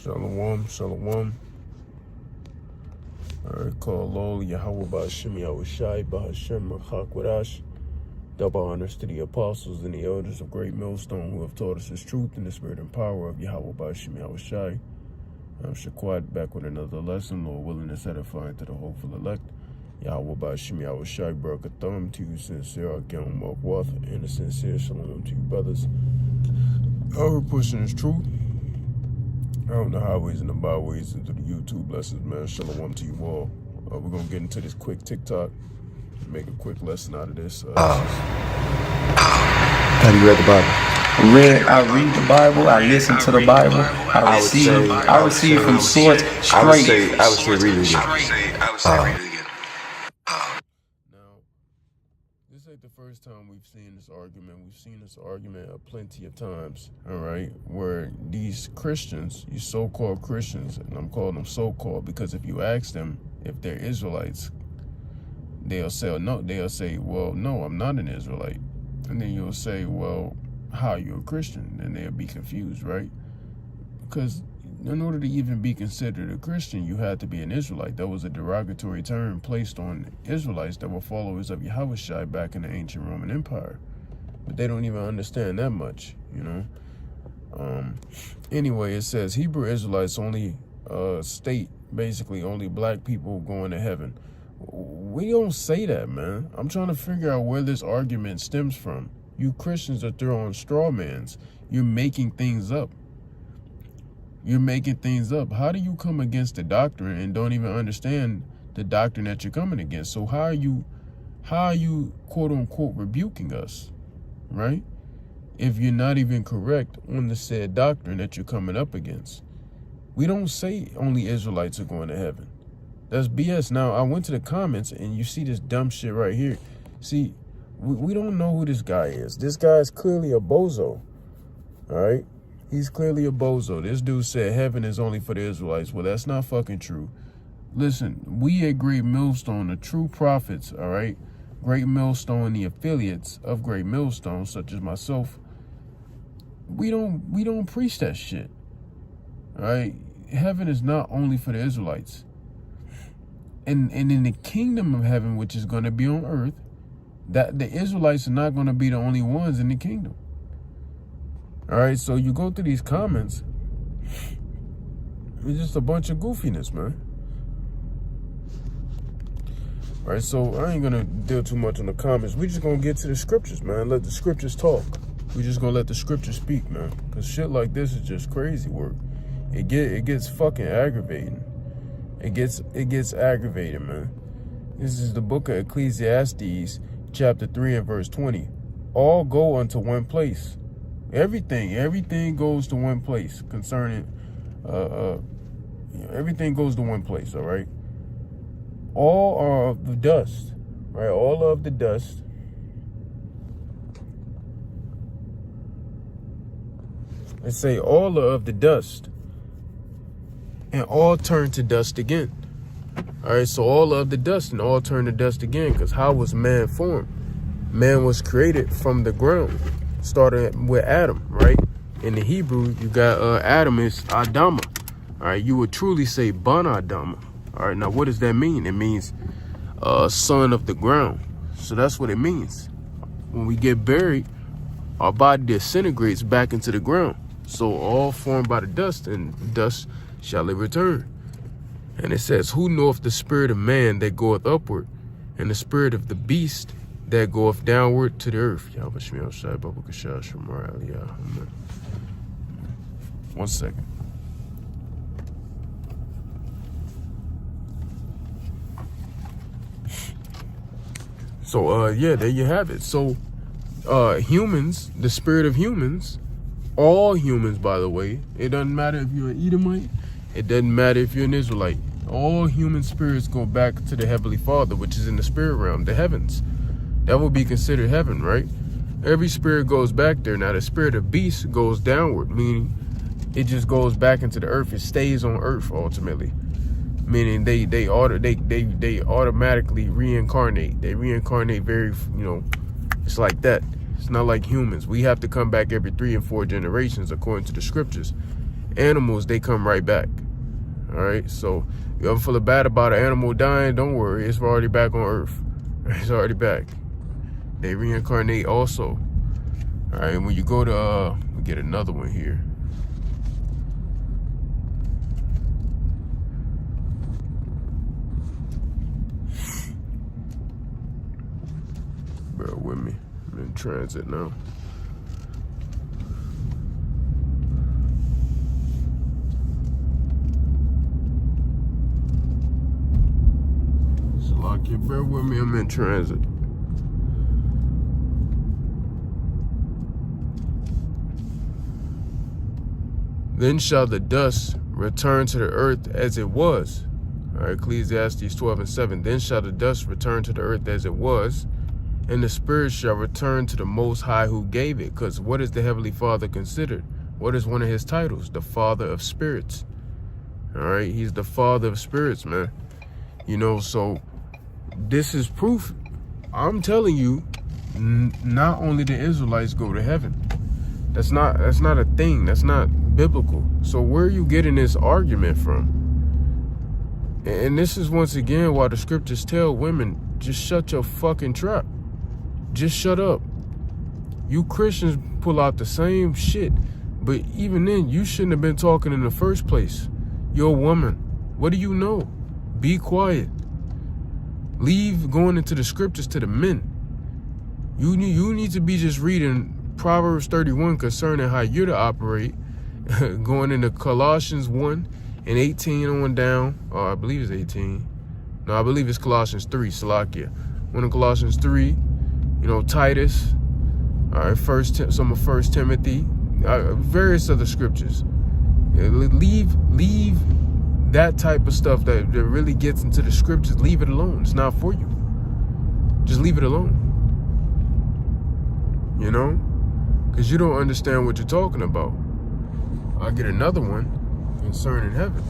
Shalom, shalom. Alright, call Lol, Yahweh Ba'Shem, Yahweh Shai, Ba'Shem, Rachakwadash. Double honors to the apostles and the elders of Great Millstone who have taught us his truth in the spirit and power of Yahweh Ba'Shem, Yahweh Shai. I'm Shaquat, back with another lesson, Lord willing, to edifying to the hopeful elect. Yahweh Ba'Shem, Yahweh Shai, Barakatham to you, sincere Akim Malkwath, and a sincere shalom to you, brothers. We're pushing his truth out the highways and the byways into the YouTube lessons, man. Shalom to you all. We're going to get into this quick TikTok, make a quick lesson out of this. Have you read the Bible? I read the Bible. I listen to the Bible. I receive from source straight. I would say read it again. Now, this ain't the first time we've seen this argument. We've seen this argument plenty of times, all right, where these Christians, these so-called Christians, and I'm calling them so-called because if you ask them if they're Israelites, they'll say, well, no, I'm not an Israelite. And then you'll say, well, how are you a Christian? And they'll be confused, right? Because in order to even be considered a Christian, you had to be an Israelite. That was a derogatory term placed on Israelites that were followers of Yahweh Shai back in the ancient Roman Empire. But they don't even understand that much, you know? Anyway, it says Hebrew Israelites only state, basically, only black people going to heaven. We don't say that, man. I'm trying to figure out where this argument stems from. You Christians are throwing straw mans. You're making things up. You're making things up. How do you come against the doctrine and don't even understand the doctrine that you're coming against? So how are you quote unquote rebuking us, right? If you're not even correct on the said doctrine that you're coming up against. We don't say only Israelites are going to heaven. That's BS. Now, I went to the comments and you see this dumb shit right here. See, we don't know who this guy is. This guy is clearly a bozo, all right? He's clearly a bozo. This dude said heaven is only for the Israelites. Well, that's not fucking true. Listen, we at Great Millstone, the true prophets, all right? Great Millstone, the affiliates of Great Millstone, such as myself, we don't preach that shit, all right? Heaven is not only for the Israelites. And in the kingdom of heaven, which is going to be on earth, that the Israelites are not going to be the only ones in the kingdom. All right, so you go through these comments, it's just a bunch of goofiness, man. All right, so I ain't going to deal too much on the comments. We just going to get to the scriptures, man. Let the scriptures talk. We just going to let the scriptures speak, man. Because shit like this is just crazy work. It gets fucking aggravating. It gets aggravating, man. This is the book of Ecclesiastes, chapter 3 and verse 20. All go unto one place. Everything goes to one place concerning, everything goes to one place, all right? All are of the dust, right? All of the dust. Let's say all are of the dust. And all turn to dust again. All right, so all of the dust and all turn to dust again. Because how was man formed? Man was created from the ground. Starting with Adam, right? In the Hebrew, you got Adam is Adama. All right, you would truly say Ban Adama. All right, now what does that mean? It means son of the ground. So that's what it means. When we get buried, our body disintegrates back into the ground. So all formed by the dust, and dust shall it return. And it says, who knoweth the spirit of man that goeth upward, and the spirit of the beast that goeth downward to the earth? 1 second. So yeah, there you have it. So humans, the spirit of humans, all humans, by the way, it doesn't matter if you're an Edomite, it doesn't matter if you're an Israelite. All human spirits go back to the Heavenly Father, which is in the spirit realm, the heavens. That would be considered heaven, right? Every spirit goes back there. Now, the spirit of beast goes downward, meaning it just goes back into the earth. It stays on earth, ultimately. Meaning they automatically reincarnate. They reincarnate very, it's like that. It's not like humans. We have to come back every 3 and 4 generations, according to the scriptures. animals, they come right back. All right, so you ever feel bad about an animal dying, don't worry, it's already back on Earth. It's already back. They reincarnate also. All right, when you go to we get another one here. Bear with me, I'm in transit now. Bear with me, I'm in transit. Then shall the dust return to the earth as it was. All right, Ecclesiastes 12:7. Then shall the dust return to the earth as it was, and the spirit shall return to the Most High who gave it. Because what is the Heavenly Father considered? What is one of his titles? The Father of Spirits. All right, he's the Father of Spirits, man. You know, so this is proof. I'm telling you, not only the Israelites go to heaven. That's not a thing. That's not biblical. So where are you getting this argument from? And this is once again why the scriptures tell women, just shut your fucking trap. Just shut up. You Christians pull out the same shit, but even then, you shouldn't have been talking in the first place. You're a woman. What do you know? Be quiet. Leave going into the scriptures to the men. You need to be just reading Proverbs 31 concerning how you're to operate, going into Colossians 1 and 18 on down. Oh, I believe it's 18. No, I believe it's Colossians 3, Salakia. One of Colossians 3, you know, Titus, all right, some of 1 Timothy, various other scriptures. Leave that type of stuff that really gets into the scriptures. Leave it alone. It's not for you. Just leave it alone. You know? Because you don't understand what you're talking about. I'll get another one concerning heaven.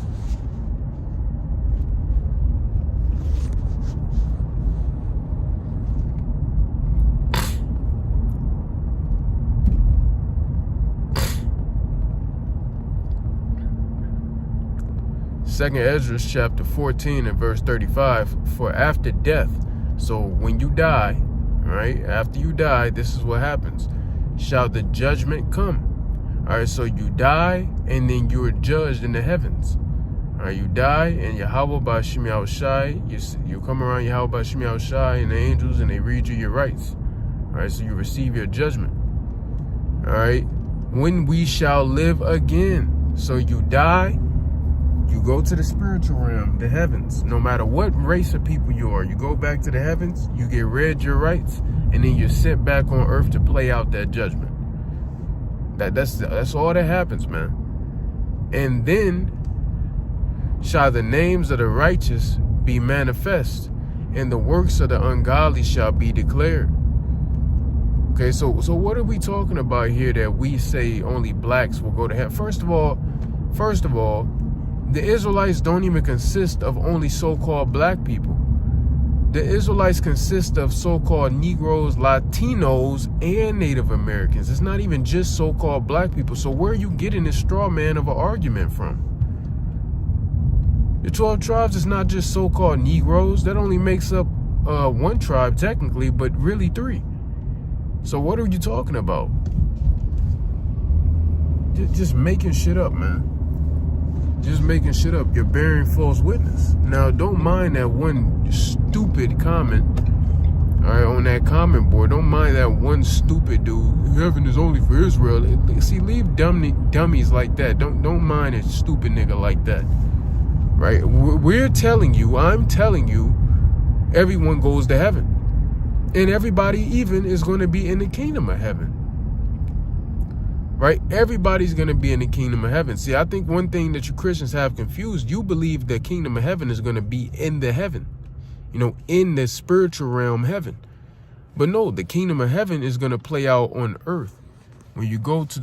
Second Ezra chapter 14 and verse 35, for after death, so when you die, right, after you die, this is what happens, shall the judgment come. All right, so you die and then you are judged in the heavens. All right, you die and Yahweh by Shem Yahushai, you come around Yahweh by Shem Yahushai and the angels and they read you your rights. All right, so you receive your judgment. All right, when we shall live again. So you die, you go to the spiritual realm, the heavens. No matter what race of people you are, you go back to the heavens, you get read your rights, and then you're sent back on earth to play out that judgment. That's all that happens, man. And then shall the names of the righteous be manifest, and the works of the ungodly shall be declared. Okay, so what are we talking about here that we say only blacks will go to heaven? First of all, the Israelites don't even consist of only so-called black people. The Israelites consist of so-called Negroes, Latinos, and Native Americans. It's not even just so-called black people. So where are you getting this straw man of an argument from? The 12 tribes is not just so-called Negroes. That only makes up one tribe technically, but really 3. So what are you talking about? Just making shit up, man. Just making shit up. You're bearing false witness. Now, don't mind that one stupid comment, all right, on that comment board. Don't mind that one stupid dude. Heaven is only for Israel. See, leave dummies like that. Don't mind a stupid nigga like that, right? I'm telling you, everyone goes to heaven, and everybody even is going to be in the kingdom of heaven. Right? Everybody's going to be in the kingdom of heaven. See, I think one thing that you Christians have confused, you believe the kingdom of heaven is going to be in the heaven, you know, in the spiritual realm heaven. But no, the kingdom of heaven is going to play out on earth. When you go to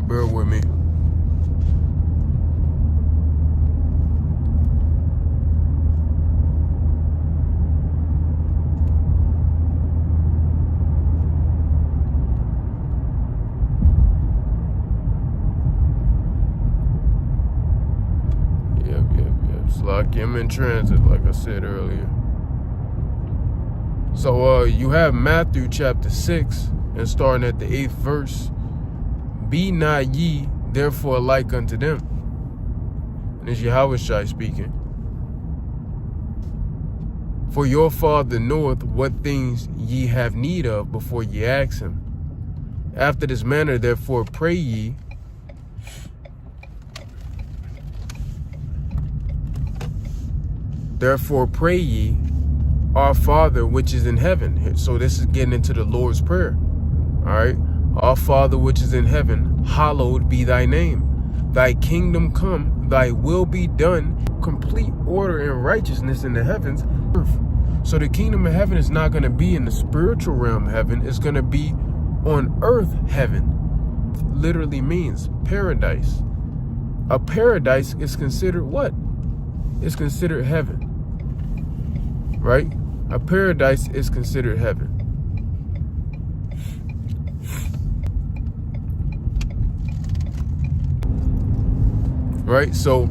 bear with me. Like I'm in transit, like I said earlier. So you have Matthew chapter 6, and starting at the 8th verse. Be not ye therefore like unto them. And it's Yahushua speaking. For your Father knoweth what things ye have need of before ye ask him. After this manner therefore pray ye. Therefore pray ye, our Father which is in heaven. So this is getting into the Lord's Prayer. All right. Our Father which is in heaven, hallowed be thy name. Thy kingdom come, thy will be done. Complete order and righteousness in the heavens, earth. So the kingdom of heaven is not going to be in the spiritual realm heaven. It's going to be on earth heaven. Literally means paradise. A paradise is considered what? It's considered heaven. Right? A paradise is considered heaven. Right? So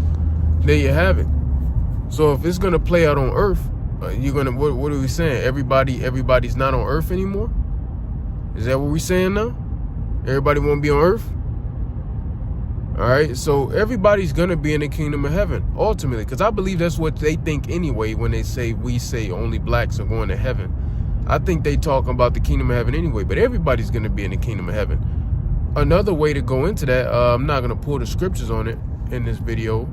there you have it. So if it's going to play out on earth, you're going to, what are we saying? Everybody's not on earth anymore? Is that what we're saying now? Everybody won't be on earth? All right, so everybody's going to be in the kingdom of heaven, ultimately, because I believe that's what they think anyway when we say only blacks are going to heaven. I think they talking about the kingdom of heaven anyway, but everybody's going to be in the kingdom of heaven. Another way to go into that, I'm not going to pull the scriptures on it in this video.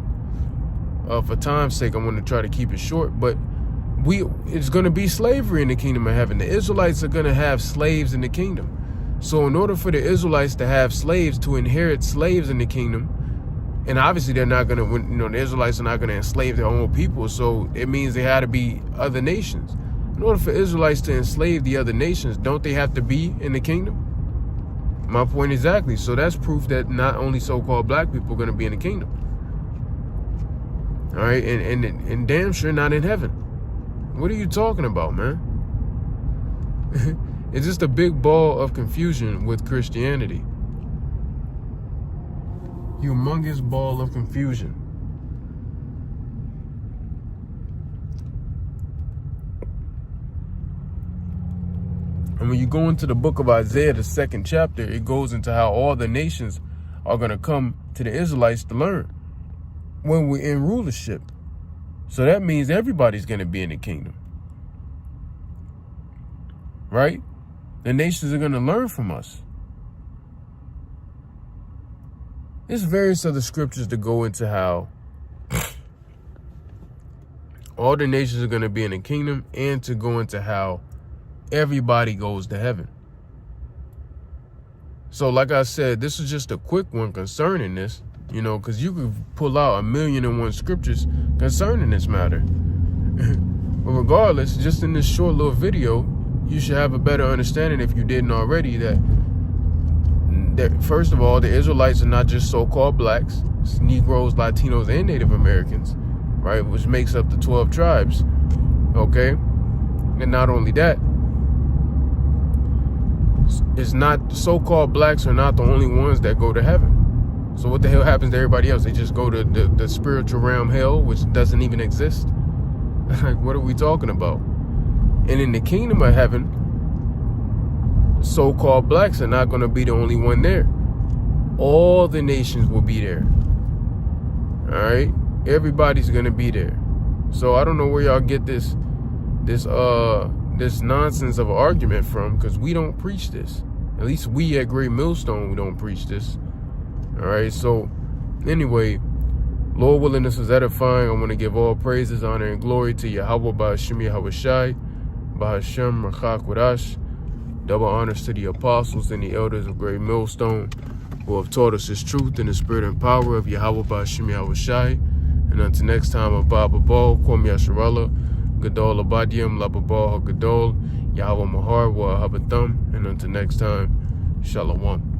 For time's sake, I'm going to try to keep it short, but it's going to be slavery in the kingdom of heaven. The Israelites are going to have slaves in the kingdom. So in order for the Israelites to have slaves, to inherit slaves in the kingdom, and obviously they're not going to, the Israelites are not going to enslave their own people. So it means they had to be other nations. In order for Israelites to enslave the other nations, don't they have to be in the kingdom? My point exactly. So that's proof that not only so-called black people are going to be in the kingdom. All right. And damn sure not in heaven. What are you talking about, man? It's just a big ball of confusion with Christianity. Humongous ball of confusion. And when you go into the book of Isaiah, the 2nd chapter, it goes into how all the nations are going to come to the Israelites to learn when we're in rulership. So that means everybody's going to be in the kingdom. Right? The nations are going to learn from us. There's various other scriptures to go into how all the nations are going to be in the kingdom, and to go into how everybody goes to heaven. So like I said, this is just a quick one concerning this, because you could pull out 1,000,001 scriptures concerning this matter. But regardless, just in this short little video, you should have a better understanding, if you didn't already, that first of all, the Israelites are not just so-called blacks. It's Negroes, Latinos, and Native Americans, right? Which makes up the 12 tribes, okay? And not only that, it's not, so-called blacks are not the only ones that go to heaven. So what the hell happens to everybody else? They just go to the spiritual realm hell, which doesn't even exist. Like, what are we talking about? And in the kingdom of heaven, so-called blacks are not going to be the only one there. All the nations will be there. All right? Everybody's going to be there. So I don't know where y'all get this nonsense of an argument from, because we don't preach this. At least we at Great Millstone, we don't preach this. All right? So anyway, Lord willing, this was edifying. I want to give all praises, honor, and glory to Yahweh Ba'Hashem Yahushai, Ba'Hashem Rachak Wadash. Double honors to the apostles and the elders of Great Millstone, who have taught us his truth in the spirit and power of Yahweh Ba'Hashem Yahushai. And until next time, Abba Ball, Kwam Yasharallah, Gadol Abadium, Lababal HaGadol, Yahweh Mahar, Wa Habathum. And until next time, Shalom.